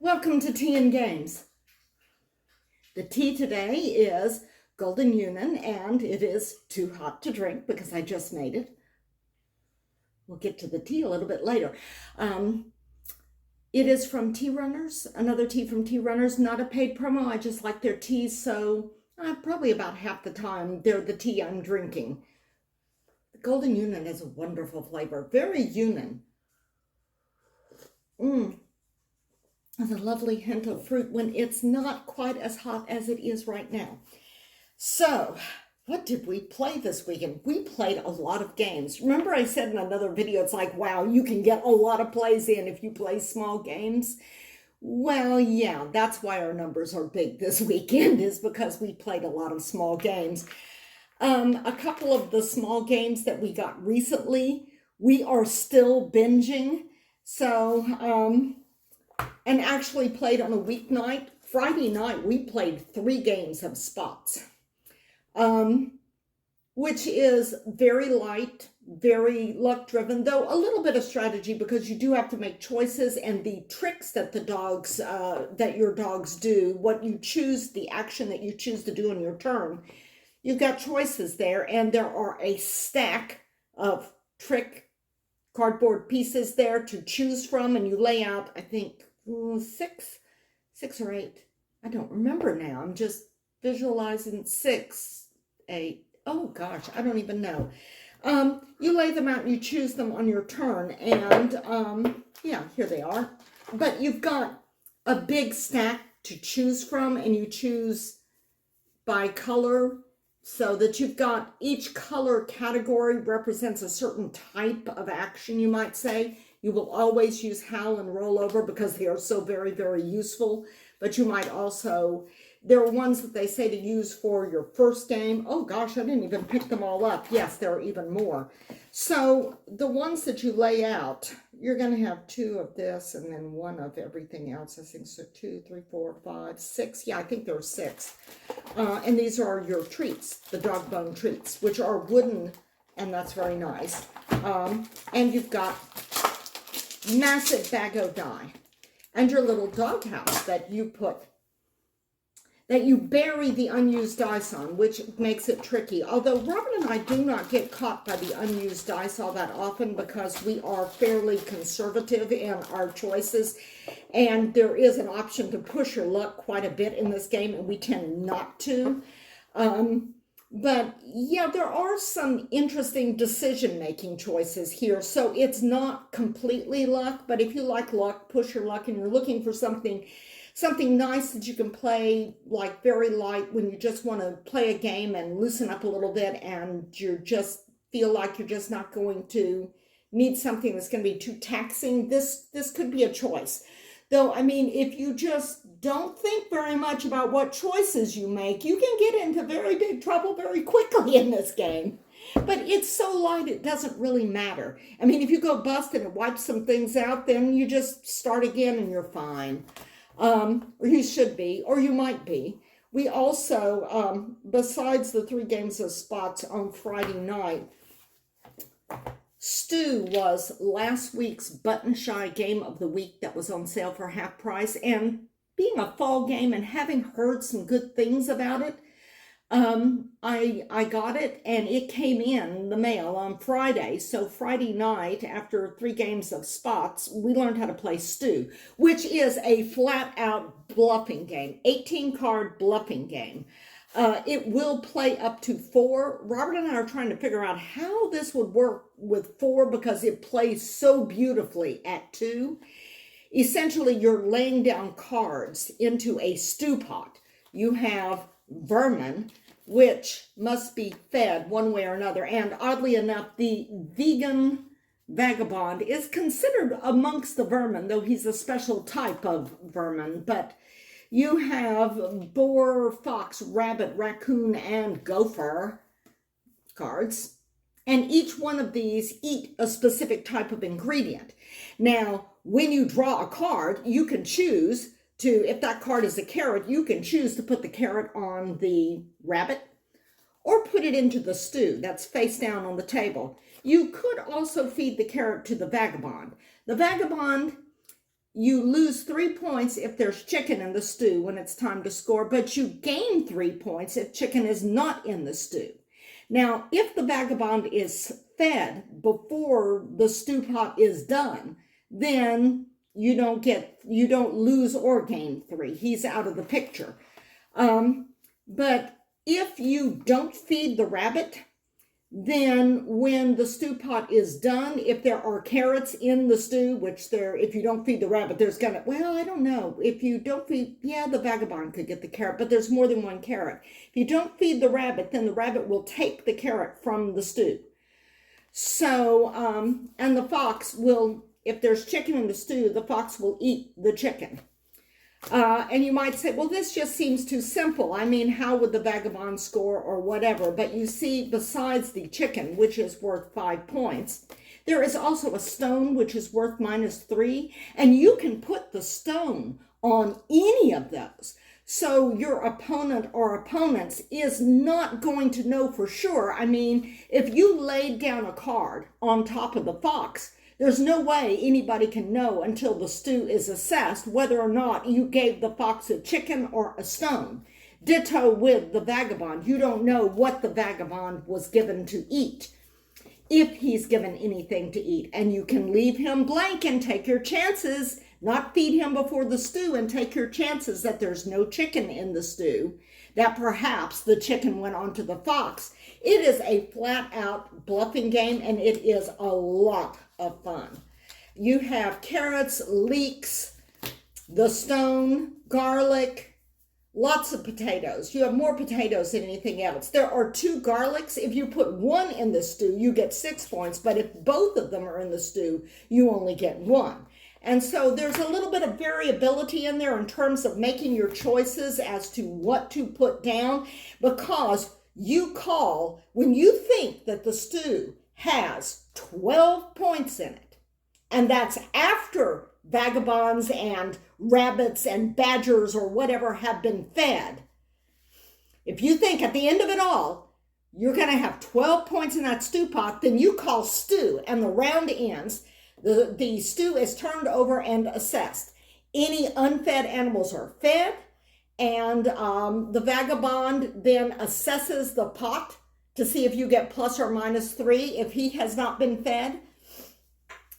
Welcome to Tea and Games. The tea today is Golden Yunnan, and it is too hot to drink because I just made it. We'll get to the tea a little bit later. It is from Tea Runners, another tea from Tea Runners, not a paid promo. I just like their teas, so probably about half the time they're the tea I'm drinking. The Golden Yunnan has a wonderful flavor, very Yunnan. With a lovely hint of fruit when it's not quite as hot as it is right now. So, what did we play this weekend? We played a lot of games. Remember I said in another video, it's like, wow, you can get a lot of plays in if you play small games. Well, yeah, that's why our numbers are big this weekend, is because we played a lot of small games. A couple of the small games that we got recently, we are still binging. So, and actually played on a weeknight. Friday night, we played 3 games of spots, which is very light, very luck-driven, though a little bit of strategy because you do have to make choices, and the tricks that the dogs, that your dogs do, what you choose, the action that you choose to do on your turn, you've got choices there, and there are a stack of trick cardboard pieces there to choose from, and you lay out, I think, 6 or 8. I don't remember now. I'm just visualizing 6, 8. Oh gosh, I don't even know. You lay them out and you choose them on your turn, and yeah, here they are. But you've got a big stack to choose from, and you choose by color, so that you've got each color category represents a certain type of action, you might say. You will always use howl and roll over because they are so very, very useful. But you might also, there are ones that they say to use for your first game. Oh gosh, I didn't even pick them all up. Yes, there are even more. So the ones that you lay out, you're going to have 2 of this and then 1 of everything else. I think so. 2, 3, 4, 5, 6. Yeah, I think there are 6. And these are your treats, the dog bone treats, which are wooden, and that's very nice. And you've got massive bag of dye and your little doghouse that you bury the unused dice on, which makes it tricky. Although Robin and I do not get caught by the unused dice all that often because we are fairly conservative in our choices, and there is an option to push your luck quite a bit in this game, and we tend not to. But yeah, there are some interesting decision-making choices here. So it's not completely luck, but if you like luck, push your luck, and you're looking for something nice that you can play, like very light, when you just want to play a game and loosen up a little bit, and you just feel like you're just not going to need something that's going to be too taxing. This could be a choice. Though, I mean, if you just don't think very much about what choices you make, you can get into very big trouble very quickly in this game. But it's so light, it doesn't really matter. I mean, if you go bust and it wipes some things out, then you just start again and you're fine. Or you should be, or you might be. We also, besides the 3 games of spots on Friday night, Stew was last week's Button Shy game of the week that was on sale for half price, and being a fall game and having heard some good things about it, I got it, and it came in the mail on Friday. So Friday night, after 3 games of spots, we learned how to play Stew, which is a flat-out bluffing game, 18-card bluffing game. It will play up to 4. Robert and I are trying to figure out how this would work with 4 because it plays so beautifully at 2. Essentially, you're laying down cards into a stew pot. You have vermin, which must be fed one way or another. And oddly enough, the vegan vagabond is considered amongst the vermin, though he's a special type of vermin. But you have boar, fox, rabbit, raccoon, and gopher cards. And each one of these eat a specific type of ingredient. Now, when you draw a card, you can choose to, if that card is a carrot, you can choose to put the carrot on the rabbit or put it into the stew that's face down on the table. You could also feed the carrot to the vagabond. The vagabond you lose 3 points if there's chicken in the stew when it's time to score, but you gain 3 points if chicken is not in the stew. Now, if the vagabond is fed before the stew pot is done, then you don't lose or gain 3. He's out of the picture. But if you don't feed the rabbit, then when the stew pot is done, if there are carrots in the stew, which if you don't feed the rabbit, there's I don't know. If you don't feed, the vagabond could get the carrot, but there's more than one carrot. If you don't feed the rabbit, then the rabbit will take the carrot from the stew. So, and the fox will, if there's chicken in the stew, the fox will eat the chicken. And you might say, well, this just seems too simple. I mean, how would the vagabond score or whatever? But you see, besides the chicken, which is worth 5 points, there is also a stone, which is worth -3. And you can put the stone on any of those. So your opponent or opponents is not going to know for sure. I mean, if you laid down a card on top of the fox, there's no way anybody can know until the stew is assessed whether or not you gave the fox a chicken or a stone. Ditto with the vagabond. You don't know what the vagabond was given to eat, if he's given anything to eat. And you can leave him blank and take your chances, not feed him before the stew and take your chances that there's no chicken in the stew, that perhaps the chicken went onto the fox. It is a flat-out bluffing game, and it is a lot of fun. You have carrots, leeks, the stone, garlic, lots of potatoes. You have more potatoes than anything else. There are 2 garlics. If you put one in the stew, you get 6 points, but if both of them are in the stew, you only get 1. And so there's a little bit of variability in there in terms of making your choices as to what to put down, because you call when you think that the stew has 12 points in it. And that's after vagabonds and rabbits and badgers or whatever have been fed. If you think at the end of it all, you're going to have 12 points in that stew pot, then you call stew and the round ends. The stew is turned over and assessed. Any unfed animals are fed, and the vagabond then assesses the pot to see if you get plus or -3 if he has not been fed.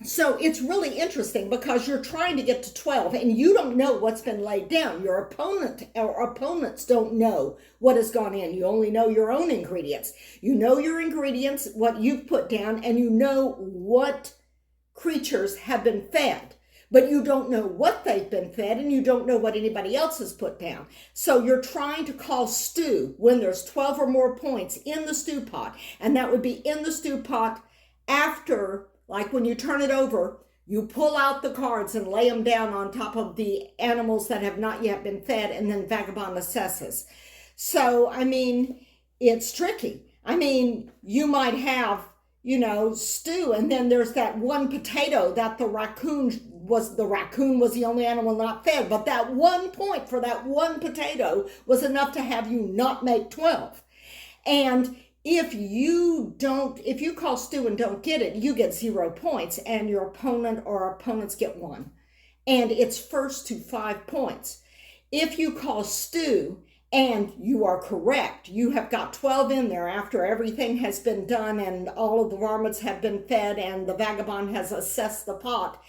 So it's really interesting because you're trying to get to 12 and you don't know what's been laid down. Your opponent or opponents don't know what has gone in. You only know your own ingredients. You know your ingredients, what you've put down, and you know what creatures have been fed. But you don't know what they've been fed, and you don't know what anybody else has put down. So you're trying to call stew when there's 12 or more points in the stew pot. And that would be in the stew pot after, like when you turn it over, you pull out the cards and lay them down on top of the animals that have not yet been fed, and then vagabond assesses. So, I mean, it's tricky. I mean, you might have, stew, and then there's that one potato that the raccoon was the only animal not fed, but that 1 point for that one potato was enough to have you not make 12. And if you call stew and don't get it, you get 0 points, and your opponent or opponents get 1. And it's first to 5 points. If you call stew and you are correct, you have got 12 in there after everything has been done and all of the varmints have been fed and the vagabond has assessed the pot,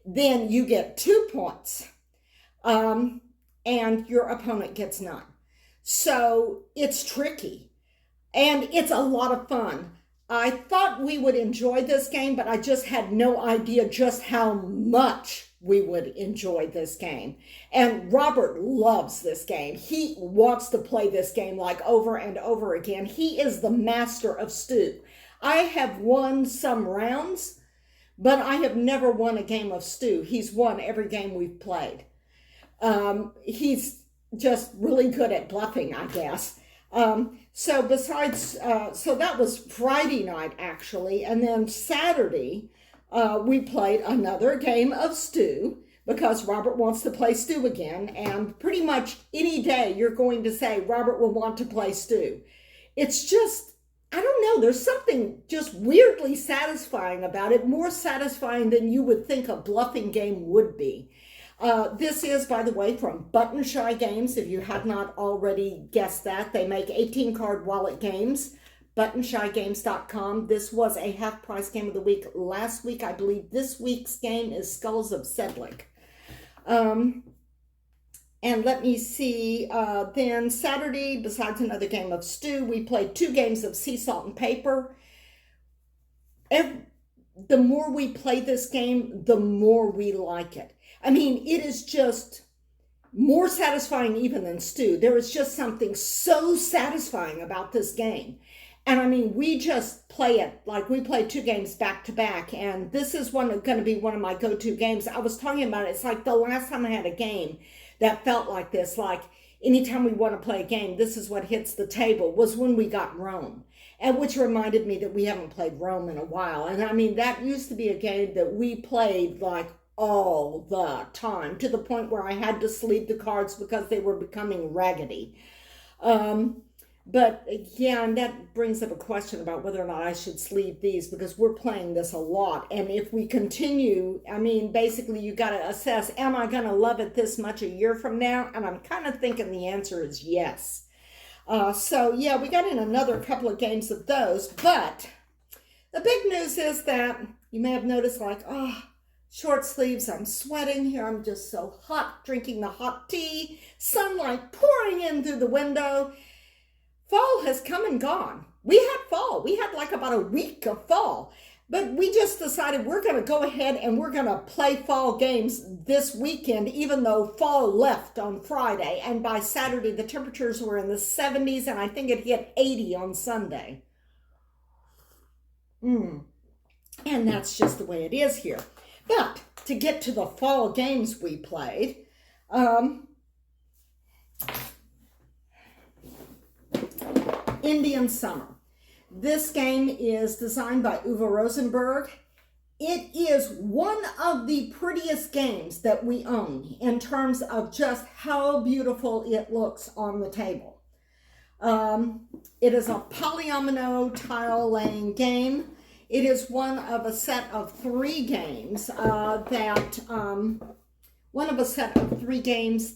then you get 2 points. And your opponent gets none. So it's tricky. And it's a lot of fun. I thought we would enjoy this game, but I just had no idea just how much we would enjoy this game. And Robert loves this game. He wants to play this game like over and over again. He is the master of stew. I have won some rounds, but I have never won a game of stew. He's won every game we've played. He's just really good at bluffing, I guess. So that was Friday night, actually. And then Saturday, we played another game of stew because Robert wants to play stew again. And pretty much any day you're going to say Robert will want to play stew. It's just, I don't know, there's something just weirdly satisfying about it, more satisfying than you would think a bluffing game would be. This is, by the way, from Button Shy Games. If you have not already guessed that, they make 18-card wallet games. ButtonshyGames.com. This was a half-price game of the week last week. I believe this week's game is Skulls of Sedlick. And let me see, then Saturday, besides another game of Stew, we played 2 games of Sea Salt and Paper. The more we play this game, the more we like it. I mean, it is just more satisfying even than Stew. There is just something so satisfying about this game. And I mean, we just play it, like we play 2 games back to back, and this is going to be one of my go-to games. I was talking about it, it's like the last time I had a game that felt like this, like anytime we want to play a game, this is what hits the table, was when we got Rome. And which reminded me that we haven't played Rome in a while. And I mean, that used to be a game that we played like all the time, to the point where I had to sleeve the cards because they were becoming raggedy. But yeah, and that brings up a question about whether or not I should sleeve these, because we're playing this a lot. And if we continue, I mean, basically you got to assess, am I going to love it this much a year from now? And I'm kind of thinking the answer is yes. So yeah, we got in another couple of games of those, but the big news is that you may have noticed, like, short sleeves, I'm sweating here, I'm just so hot, drinking the hot tea, sunlight pouring in through the window. Fall has come and gone. We had fall. We had like about a week of fall. But we just decided we're going to go ahead and we're going to play fall games this weekend, even though fall left on Friday. And by Saturday, the temperatures were in the 70s, and I think it hit 80 on Sunday. And that's just the way it is here. But to get to the fall games we played, Indian Summer. This game is designed by Uwe Rosenberg. It is one of the prettiest games that we own in terms of just how beautiful it looks on the table. It is a polyomino tile laying game. It is one of a set of 3 games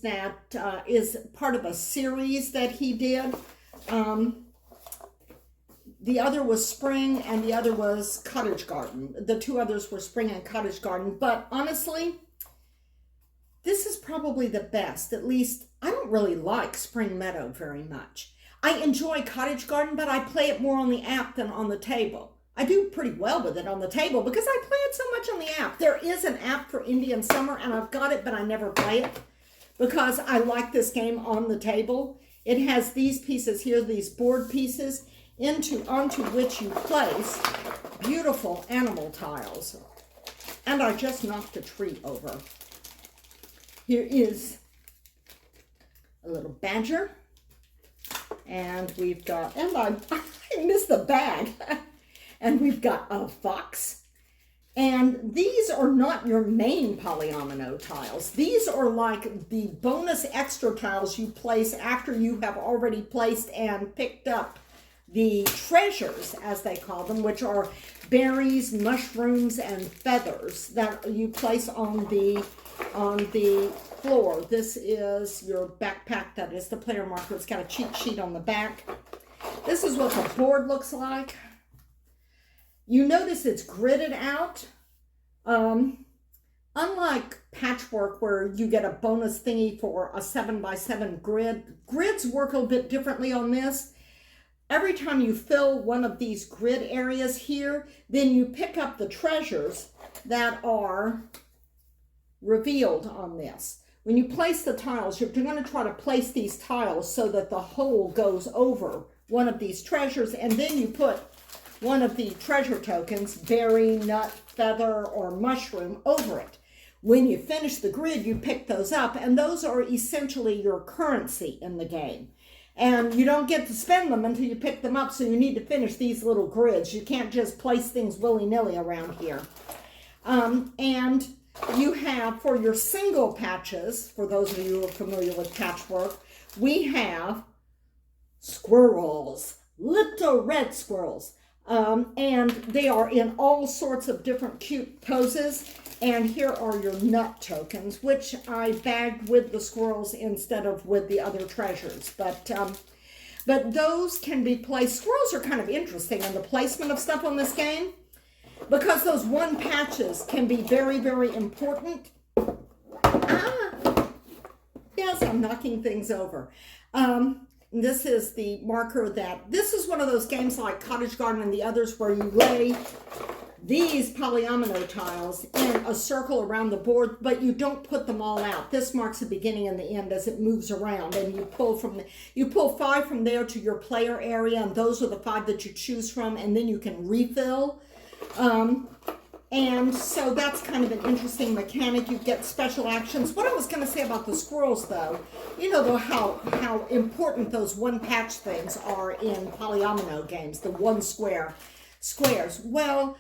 that is part of a series that he did. The other was Spring, and the other was Cottage Garden. The 2 others were Spring and Cottage Garden. But honestly, this is probably the best. At least, I don't really like Spring Meadow very much. I enjoy Cottage Garden, but I play it more on the app than on the table. I do pretty well with it on the table because I play it so much on the app. There is an app for Indian Summer, and I've got it, but I never play it because I like this game on the table. It has these pieces here, these board pieces, onto which you place beautiful animal tiles. And I just knocked a tree over. Here is a little badger. And we've got, and I missed the bag. And we've got a fox. And these are not your main polyomino tiles. These are like the bonus extra tiles you place after you have already placed and picked up the treasures, as they call them, which are berries, mushrooms, and feathers that you place on the floor. This is your backpack. That is the player marker. It's got a cheat sheet on the back. This is what the board looks like. You notice it's gridded out. Unlike Patchwork, where you get a bonus thingy for a 7x7 grid, grids work a little bit differently on this. Every time you fill one of these grid areas here, then you pick up the treasures that are revealed on this. When you place the tiles, you're going to try to place these tiles so that the hole goes over one of these treasures, and then you put one of the treasure tokens, berry, nut, feather, or mushroom, over it. When you finish the grid, you pick those up, and those are essentially your currency in the game. And you don't get to spend them until you pick them up, so you need to finish these little grids. You can't just place things willy-nilly around here. And you have, for your single patches, for those of you who are familiar with Patchwork, we have squirrels, little red squirrels. And they are in all sorts of different cute poses. And here are your nut tokens, which I bagged with the squirrels instead of with the other treasures. But those can be placed. Squirrels are kind of interesting in the placement of stuff on this game, because those one patches can be very, very important. Yes, I'm knocking things over. This is the marker this is one of those games like Cottage Garden and the others where you lay these polyomino tiles in a circle around the board, but you don't put them all out. This marks the beginning and the end as it moves around, and you pull 5 from there to your player area, and those are the 5 that you choose from, and then you can refill. And so that's kind of an interesting mechanic. You get special actions. What I was going to say about the squirrels, though, you know how important those one patch things are in polyomino games, the one squares. Well,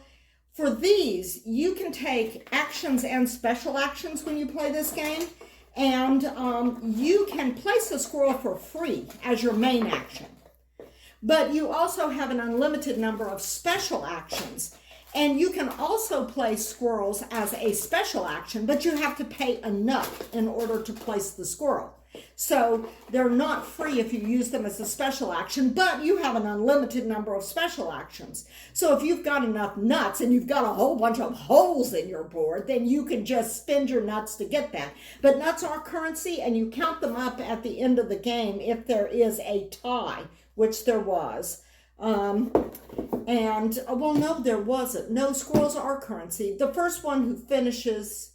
for these, you can take actions and special actions when you play this game, and you can place a squirrel for free as your main action. But you also have an unlimited number of special actions. And you can also place squirrels as a special action, but you have to pay a nut in order to place the squirrel. So they're not free if you use them as a special action, but you have an unlimited number of special actions. So if you've got enough nuts and you've got a whole bunch of holes in your board, then you can just spend your nuts to get that. But nuts are currency, and you count them up at the end of the game if there is a tie, which there was. Well, no, there wasn't. No, squirrels are currency. The first one who finishes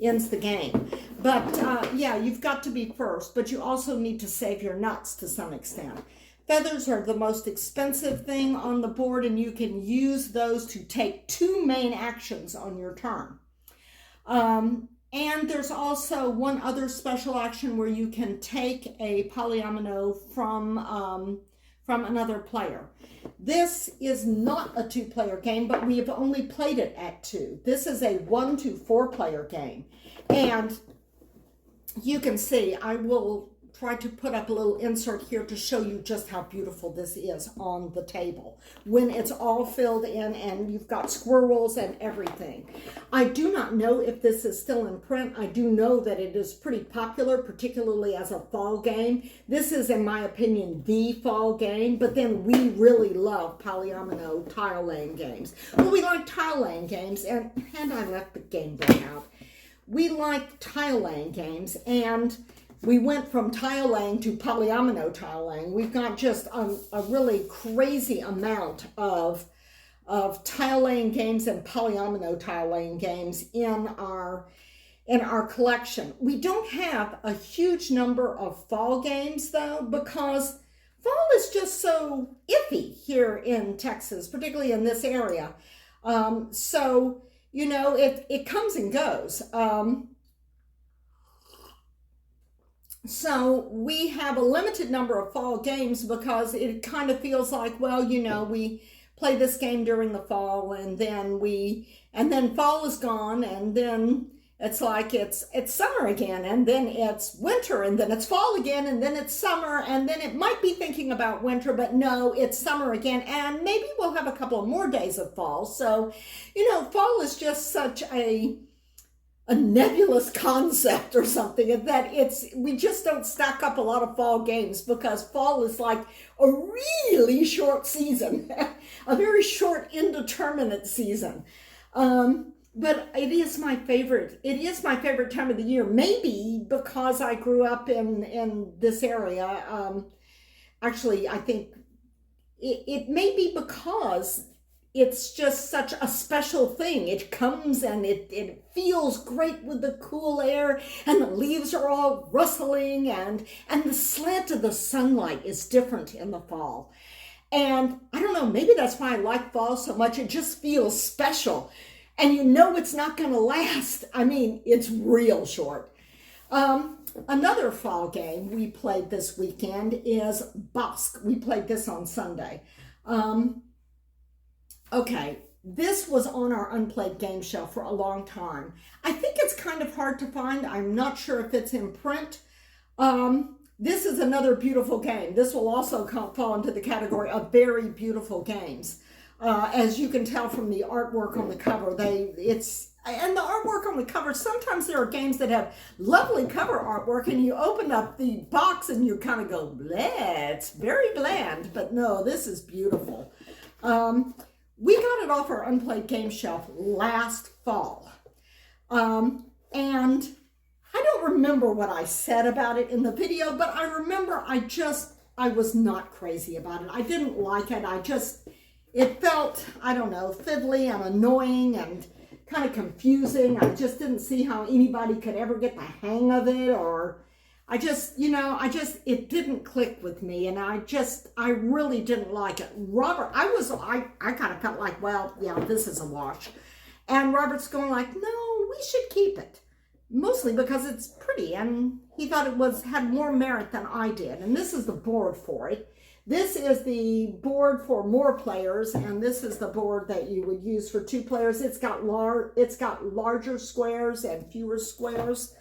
ends the game. But yeah, you've got to be first, but you also need to save your nuts to some extent. Feathers are the most expensive thing on the board, and you can use those to take 2 main actions on your turn. And there's also one other special action where you can take a polyomino from another player. This is not a 2-player game, but we have only played it at 2. This is a 1 to 4-player game. And you can see, I will try to put up a little insert here to show you just how beautiful this is on the table when it's all filled in and you've got squirrels and everything. I do not know if this is still in print. I do know that it is pretty popular, particularly as a fall game. This is, in my opinion, the fall game, but then we really love polyomino tile laying games. Well, we like tile laying games, and I left the game book out. We like tile laying games, and we went from tile laying to polyomino tile laying. We've got just a really crazy amount of tile laying games and polyomino tile laying games in our collection. We don't have a huge number of fall games, though, because fall is just so iffy here in Texas, particularly in this area. So, you know, it comes and goes. So we have a limited number of fall games because it kind of feels like, well, you know, we play this game during the fall, and then fall is gone, and then it's like it's summer again, and then it's winter, and then it's fall again, and then it's summer, and then it might be thinking about winter, but no, it's summer again, and maybe we'll have a couple of more days of fall. So, you know, fall is just such a nebulous concept or something, and that we just don't stack up a lot of fall games because fall is like a really short season, a very short indeterminate season. But it is my favorite. It is my favorite time of the year, maybe because I grew up in this area. Actually, I think it may be because it's just such a special thing. It comes and it feels great with the cool air, and the leaves are all rustling, and the slant of the sunlight is different in the fall. And I don't know, maybe that's why I like fall so much. It just feels special. And you know it's not going to last. I mean, it's real short. Another fall game we played this weekend is Bosque. We played this on Sunday. Okay, this was on our unplayed game shelf for a long time. I think it's kind of hard to find. I'm not sure if it's in print. This is another beautiful game. This will also fall into the category of very beautiful games. As you can tell from the artwork on the cover, and the artwork on the cover, sometimes there are games that have lovely cover artwork and you open up the box and you kind of go, bleh, it's very bland. But no, this is beautiful. We got it off our unplayed game shelf last fall. And I don't remember what I said about it in the video, but I remember I was not crazy about it. I didn't like it. It felt, I don't know, fiddly and annoying and kind of confusing. I just didn't see how anybody could ever get the hang of it, or it didn't click with me, and I really didn't like it. Robert, I kind of felt like, well, yeah, this is a wash. And Robert's going like, no, we should keep it. Mostly because it's pretty, and he thought it had more merit than I did. And this is the board for it. This is the board for more players, and this is the board that you would use for 2 players. It's got larger squares and fewer squares.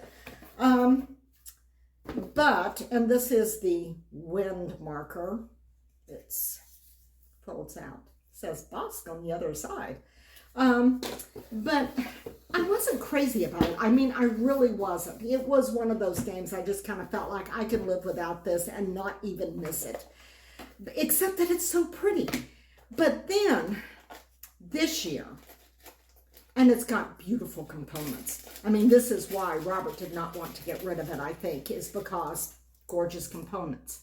And this is the wind marker. It folds out. It says Bosque on the other side. But I wasn't crazy about it. I mean, I really wasn't. It was one of those games I just kind of felt like I could live without this and not even miss it. Except that it's so pretty. But then, this year, and it's got beautiful components. I mean, this is why Robert did not want to get rid of it, I think, is because gorgeous components.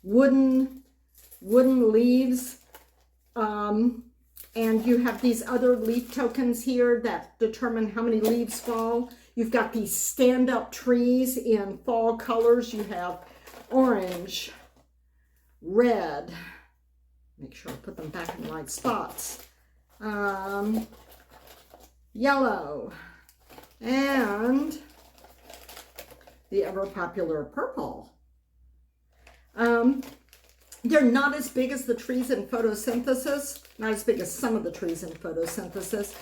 Wooden leaves, and you have these other leaf tokens here that determine how many leaves fall. You've got these stand-up trees in fall colors. You have orange, red, make sure I put them back in the right spots, yellow, and the ever popular purple. They're not as big as the trees in photosynthesis, not as big as some of the trees in photosynthesis.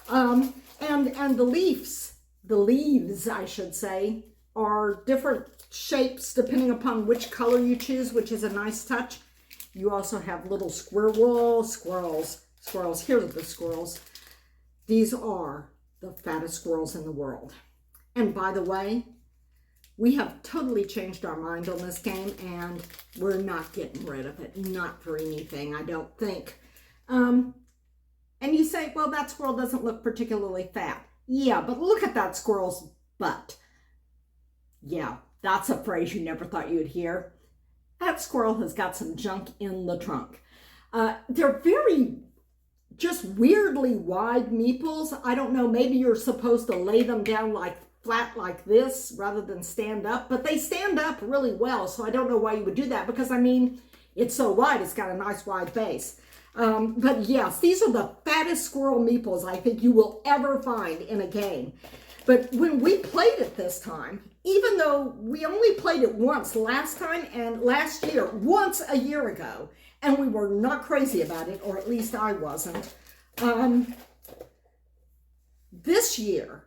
And the leaves, I should say, are different shapes depending upon which color you choose, which is a nice touch. You also have little squirrels. Here are the squirrels. These are the fattest squirrels in the world. And by the way, we have totally changed our mind on this game, and we're not getting rid of it. Not for anything, I don't think. And you say, well, that squirrel doesn't look particularly fat. Yeah, but look at that squirrel's butt. Yeah, that's a phrase you never thought you'd hear. That squirrel has got some junk in the trunk. They're very just weirdly wide meeples. I don't know, maybe you're supposed to lay them down like flat like this rather than stand up, but they stand up really well, so I don't know why you would do that, because I mean, it's so wide, it's got a nice wide base. But yes, these are the fattest squirrel meeples I think you will ever find in a game. But when we played it this time, even though we only played it once last time and last year, once a year ago, and we were not crazy about it, or at least I wasn't, this year,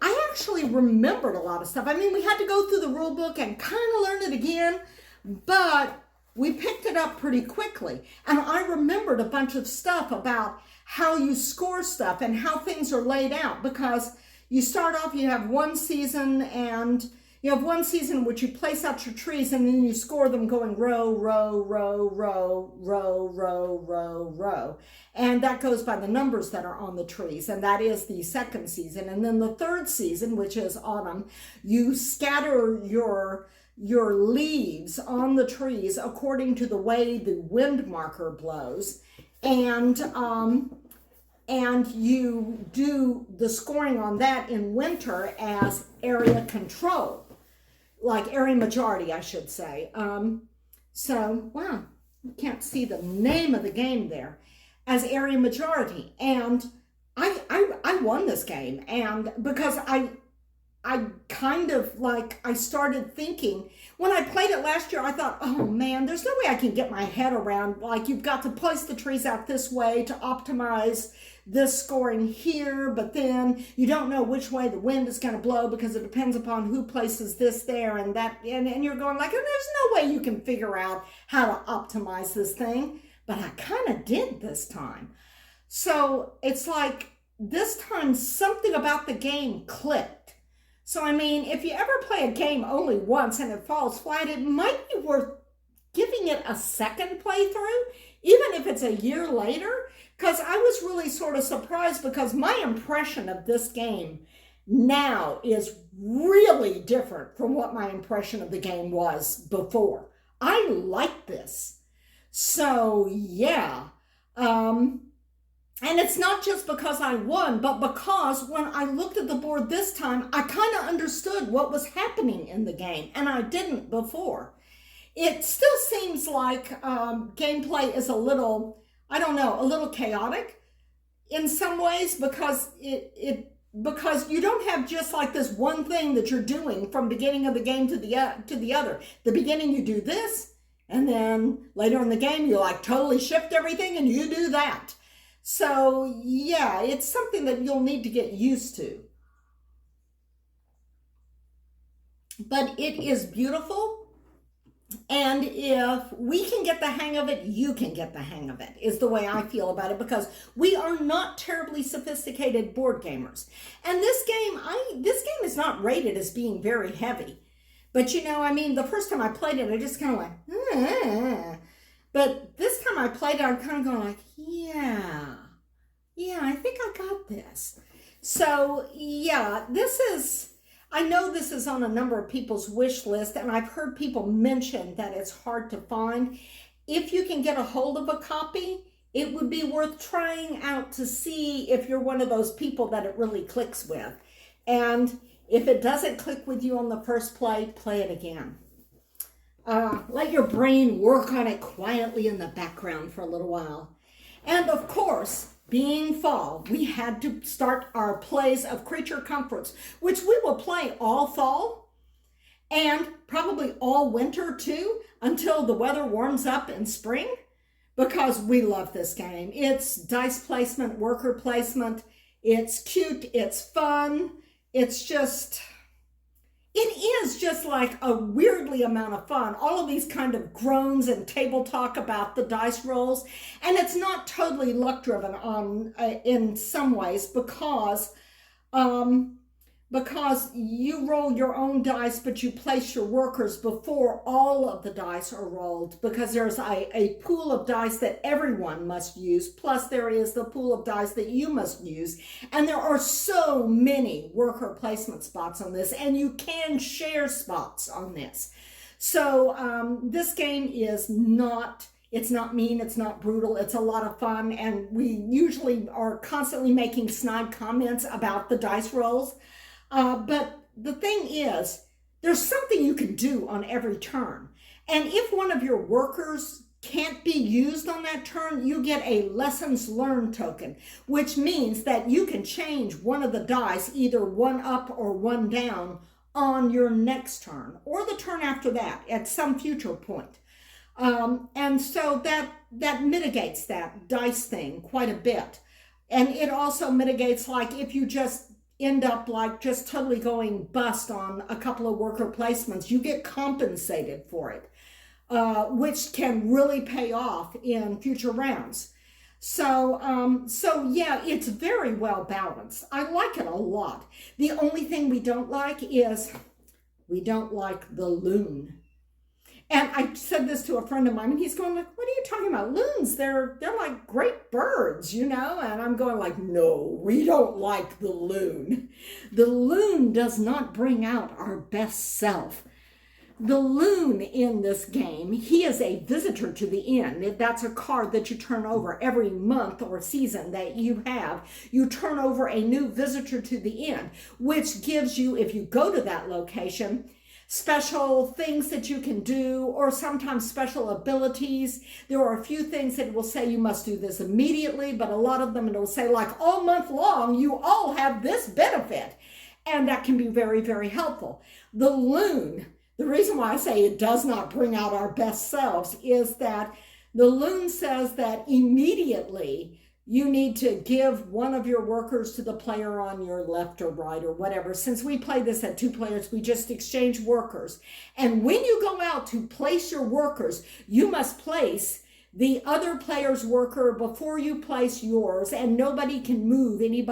I actually remembered a lot of stuff. I mean, we had to go through the rule book and kind of learn it again, but we picked it up pretty quickly. And I remembered a bunch of stuff about how you score stuff and how things are laid out, because you start off, you have one season, and you have one season in which you place out your trees, and then you score them going row, row, row, row, row, row, row, row. And that goes by the numbers that are on the trees, and that is the second season. And then the third season, which is autumn, you scatter your leaves on the trees according to the way the wind marker blows. And you do the scoring on that in winter as area control, like area majority, I should say. So, wow, you can't see the name of the game there, as area majority. And I won this game, and because I kind of like, I started thinking, when I played it last year, I thought, oh man, there's no way I can get my head around, like, you've got to place the trees out this way to optimize this scoring here, but then you don't know which way the wind is going to blow because it depends upon who places this there and that, and you're going like, and there's no way you can figure out how to optimize this thing. but I kind of did this time. So it's like this time something about the game clicked. So, I mean, if you ever play a game only once and it falls flat, it might be worth giving it a second playthrough, even if it's a year later, because I was really sort of surprised because my impression of this game now is really different from what my impression of the game was before. I like this. So, yeah. And it's not just because I won, but because when I looked at the board this time, I kind of understood what was happening in the game, and I didn't before. It still seems like gameplay is a little, I don't know, a little chaotic in some ways because because you don't have just like this one thing that you're doing from beginning of the game to the other. The beginning you do this, and then later in the game you like totally shift everything and you do that. So yeah, it's something that you'll need to get used to. But it is beautiful. And if we can get the hang of it, you can get the hang of it, is the way I feel about it, because we are not terribly sophisticated board gamers. And this game is not rated as being very heavy. But you know, I mean, the first time I played it, I just kind of went, ah. But this time I played it, I'm kind of going like, yeah, I think I got this. So yeah, I know this is on a number of people's wish list, and I've heard people mention that it's hard to find. If you can get a hold of a copy, it would be worth trying out to see if you're one of those people that it really clicks with. And if it doesn't click with you on the first play it again. Let your brain work on it quietly in the background for a little while. And of course, being fall, we had to start our plays of Creature Comforts, which we will play all fall and probably all winter too, until the weather warms up in spring, because we love this game. It's dice placement, worker placement. It's cute. It's fun. It is just like a weirdly amount of fun. All of these kind of groans and table talk about the dice rolls. And it's not totally luck driven in some ways because you roll your own dice, but you place your workers before all of the dice are rolled, because there's a pool of dice that everyone must use, plus there is the pool of dice that you must use. And there are so many worker placement spots on this, and you can share spots on this. So this game is not... It's not mean, it's not brutal, it's a lot of fun, and we usually are constantly making snide comments about the dice rolls. But the thing is, there's something you can do on every turn. And if one of your workers can't be used on that turn, you get a lessons learned token, which means that you can change one of the dice, either one up or one down, on your next turn, or the turn after that, at some future point. And so that mitigates that dice thing quite a bit. And it also mitigates, like, if you just end up like just totally going bust on a couple of worker placements, you get compensated for it, which can really pay off in future rounds. So yeah, it's very well balanced. I like it a lot. The only thing we don't like is we don't like the loon. And I said this to a friend of mine, and he's going like, what are you talking about? Loons, they're like great birds, you know? And I'm going like, no, we don't like the loon. The loon does not bring out our best self. The loon in this game, he is a visitor to the inn. That's a card that you turn over every month or season that you have. You turn over a new visitor to the inn, which gives you, if you go to that location, special things that you can do, or sometimes special abilities. There are a few things that will say you must do this immediately, but a lot of them it will say like all month long, you all have this benefit. And that can be very, very helpful. The loon, the reason why I say it does not bring out our best selves is that the loon says that immediately you need to give one of your workers to the player on your left or right or whatever. Since we play this at 2 players, we just exchange workers. And when you go out to place your workers, you must place the other player's worker before you place yours, and nobody can move any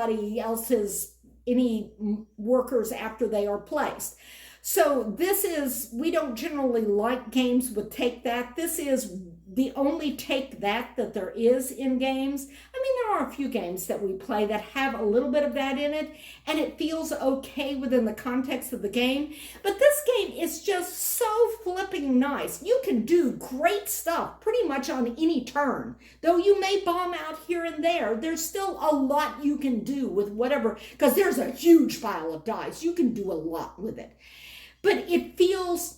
workers after they are placed. So we don't generally like games with take that. This is the only take that there is in games. I mean, there are a few games that we play that have a little bit of that in it, and it feels okay within the context of the game. But this game is just so flipping nice. You can do great stuff pretty much on any turn. Though you may bomb out here and there, there's still a lot you can do with whatever, because there's a huge pile of dice. You can do a lot with it. But it feels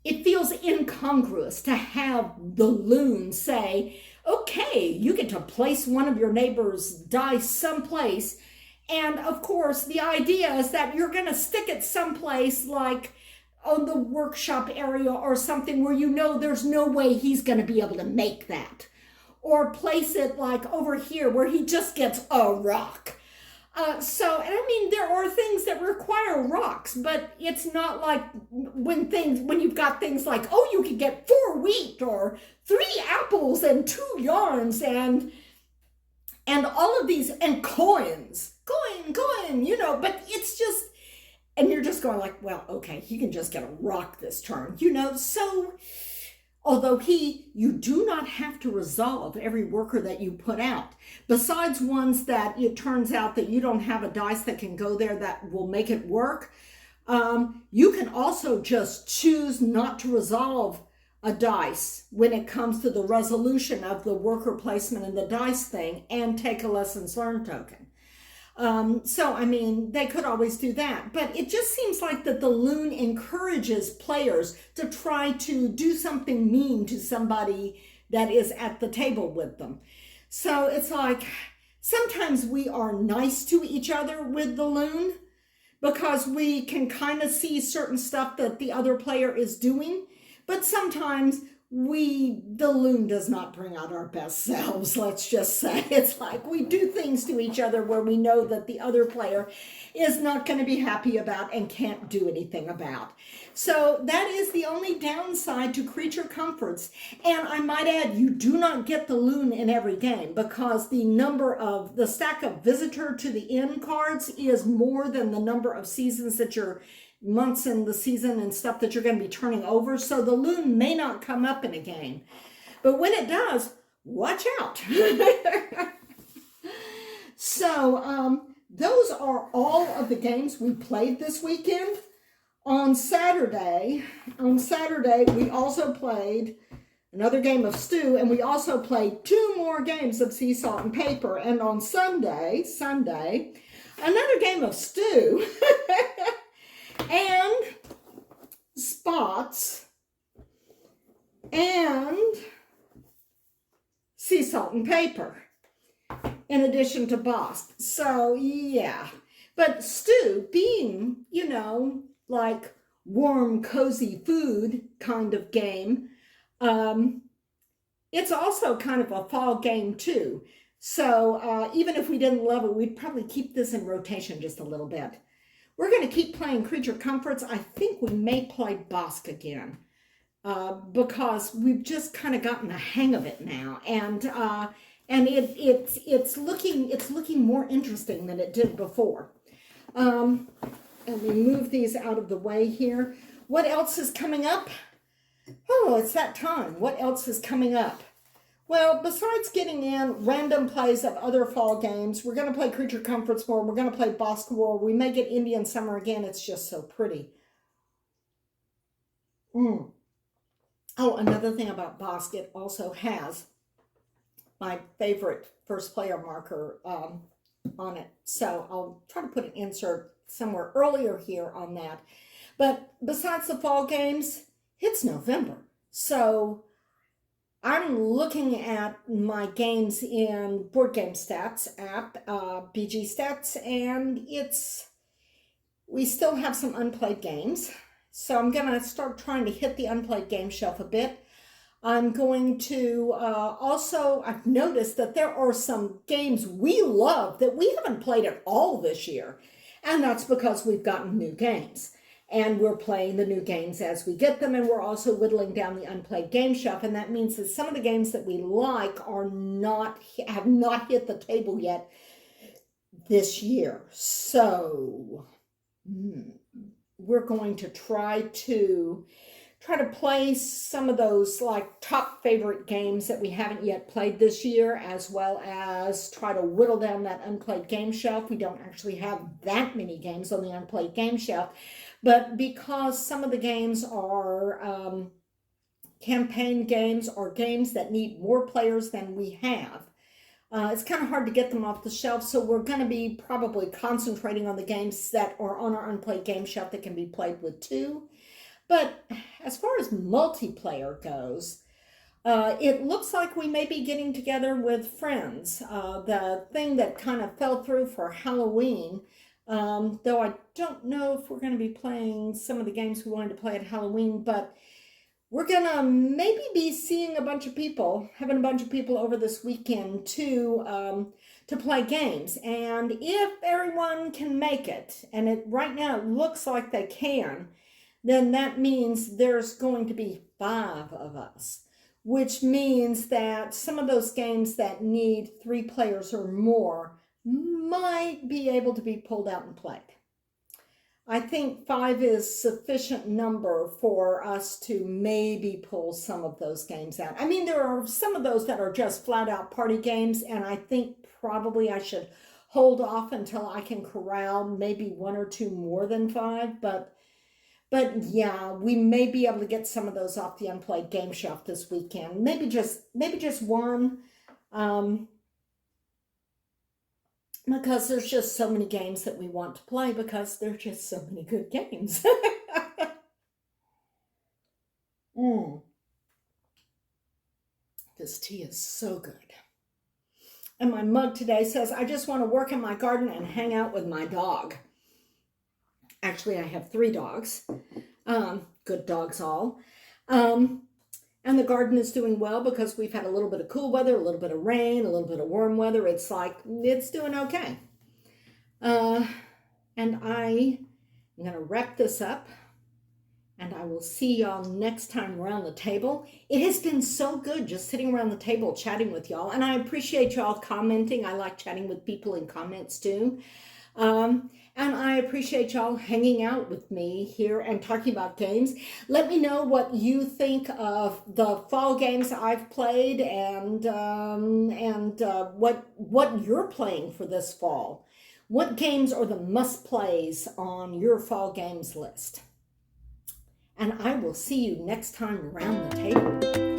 incongruous to have the loon say, okay, you get to place one of your neighbor's dice someplace. And of course, the idea is that you're going to stick it someplace like on the workshop area or something where you know there's no way he's going to be able to make that. Or place it like over here where he just gets a rock. And I mean, there are things that require rocks, but it's not like when you've got things like, oh, you can get 4 wheat or 3 apples and 2 yarns and all of these, and coins, but it's just, and you're just going like, well, okay, he can just get a rock this turn, so although you do not have to resolve every worker that you put out. Besides ones that it turns out that you don't have a dice that can go there that will make it work, you can also just choose not to resolve a dice when it comes to the resolution of the worker placement and the dice thing and take a lessons learned token. I mean, they could always do that, but it just seems like that the loon encourages players to try to do something mean to somebody that is at the table with them. So it's like, sometimes we are nice to each other with the loon because we can kind of see certain stuff that the other player is doing, but sometimes the loon does not bring out our best selves, let's just say. It's like we do things to each other where we know that the other player is not going to be happy about and can't do anything about. So that is the only downside to creature comforts. And I might add, you do not get the loon in every game because the stack of visitor to the inn cards is more than the number of seasons months in the season and stuff that you're going to be turning over. So the loon may not come up in a game. But when it does, watch out. So those are all of the games we played this weekend. On Saturday, we also played another game of Stew, and we also played 2 more games of Sea Salt and Paper. And on Sunday, another game of Stew. And Spots, and Sea Salt and Paper, in addition to Bosk. So, yeah. But Stew, being, like warm, cozy food kind of game, it's also kind of a fall game, too. So, even if we didn't love it, we'd probably keep this in rotation just a little bit. We're going to keep playing Creature Comforts. I think we may play Bosk again because we've just kind of gotten the hang of it now, and it's looking more interesting than it did before. And we move these out of the way here. What else is coming up? Oh, it's that time. What else is coming up? Well, besides getting in random plays of other fall games, we're going to play Creature Comforts more. We're going to play Bosk War. We may get Indian Summer again. It's just so pretty. Oh, another thing about Bosk, it also has my favorite first player marker on it. So I'll try to put an insert somewhere earlier here on that. But besides the fall games, it's November. So I'm looking at my games in Board Game Stats app, BG Stats, and we still have some unplayed games. So I'm going to start trying to hit the unplayed game shelf a bit. I'm going to I've noticed that there are some games we love that we haven't played at all this year. And that's because we've gotten new games. And we're playing the new games as we get them, and we're also whittling down the unplayed game shelf. And that means that some of the games that we like have not hit the table yet this year. So we're going to try to play some of those like top favorite games that we haven't yet played this year, as well as try to whittle down that unplayed game shelf. We don't actually have that many games on the unplayed game shelf, but because some of the games are campaign games or games that need more players than we have, it's kind of hard to get them off the shelf. So we're going to be probably concentrating on the games that are on our unplayed game shelf that can be played with two. But as far as multiplayer goes, it looks like we may be getting together with friends. The thing that kind of fell through for Halloween, though I don't know if we're going to be playing some of the games we wanted to play at Halloween, but we're going to maybe be seeing having a bunch of people over this weekend to play games. And if everyone can make it, and right now it looks like they can, then that means there's going to be 5 of us, which means that some of those games that need 3 players or more might be able to be pulled out and played. I think 5 is sufficient number for us to maybe pull some of those games out. I mean, there are some of those that are just flat out party games, and I think probably I should hold off until I can corral maybe 1 or 2 more than 5, but yeah, we may be able to get some of those off the unplayed game shelf this weekend. Maybe just 1, because there's just so many games that we want to play, because there's just so many good games. This tea is so good. And my mug today says, I just want to work in my garden and hang out with my dog. Actually, I have 3 dogs, good dogs all, and the garden is doing well because we've had a little bit of cool weather, a little bit of rain, a little bit of warm weather. It's doing okay. And I am going to wrap this up, and I will see y'all next time around the table. It has been so good just sitting around the table chatting with y'all, and I appreciate y'all commenting. I like chatting with people in comments too. And I appreciate y'all hanging out with me here and talking about games. Let me know what you think of the fall games I've played, and what you're playing for this fall. What games are the must-plays on your fall games list? And I will see you next time around the table.